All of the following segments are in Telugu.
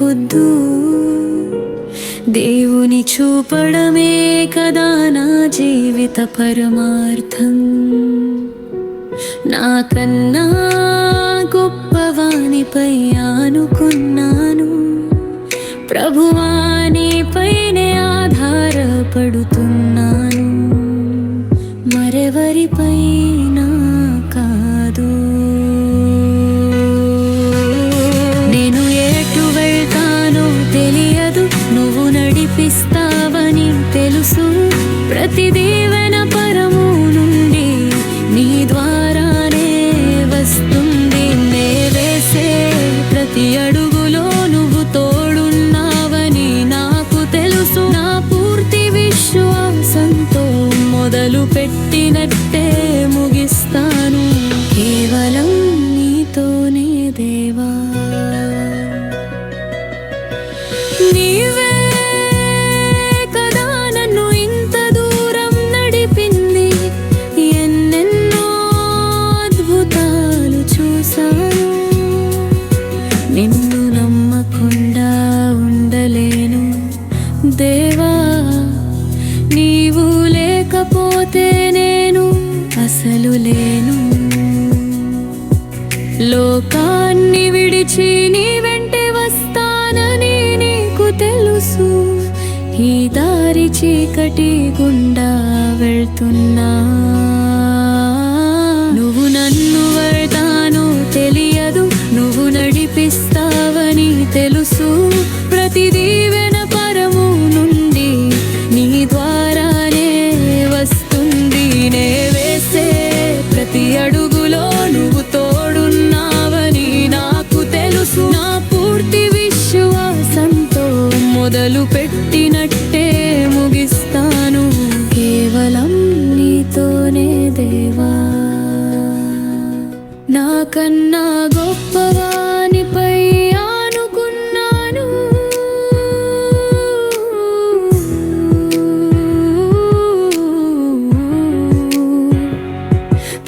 లేకొద్దు. దేవుని చూపడమే కదా నా జీవిత పరమార్థం. నాకన్నా గొప్పవానిపై ఆనుకున్నాను, ప్రభువా నీపైనే ఆధారపడుతున్నాను, మరెవరిపైనా కాదు. నేను ఎటు వెళ్తానో తెలియదు, నువ్వు నడిపిస్తావని తెలుసు. ప్రతి దీవెన పరము నుండి నీ ద్వారానే వస్తుంది. నే వేసే ప్రతి అడుగులో నువ్వు తోడున్నావని నాకు తెలుసు. నా పూర్తి విశ్వాసంతో మొదలు పెట్టినట్టే ముగిస్తాను, కేవలం నీతోనే దేవా. నీవే కదా నన్ను ఇంత దూరం నడిపింది, ఎన్నెన్నో అద్భుతాలు చూశాను. నిన్ను నమ్మకుండా ఉండలేను దేవా, నీవు లేకపోతే నేను అసలు లేను. లోకాన్ని విడిచి నీ వెంటే వస్తానని నీకు తెలుసు. ఈ దారి చీకటి గుండా వెళ్తున్నా, నువ్వు నన్ను వెళ్తానో తెలియదు, నువ్వు నడిపిస్తావని తెలుసు. ప్రతి దీవెన పరము నుండి నీ ద్వారానే వస్తుంది. నే వేసే ప్రతి అడుగులో నువ్వు తోడున్నావని నాకు తెలుసు. నా పూర్తి విశ్వాసంతో మొదలు పెట్టినట్టే ముగిస్తాను, కేవలం నీతోనే దేవా. నాకన్నా గొప్పవానిపై ఆనుకున్నాను,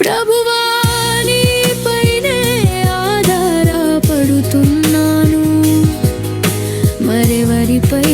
ప్రభువా నీపైనే ఆధారపడుతున్నాను, మరెవరిపై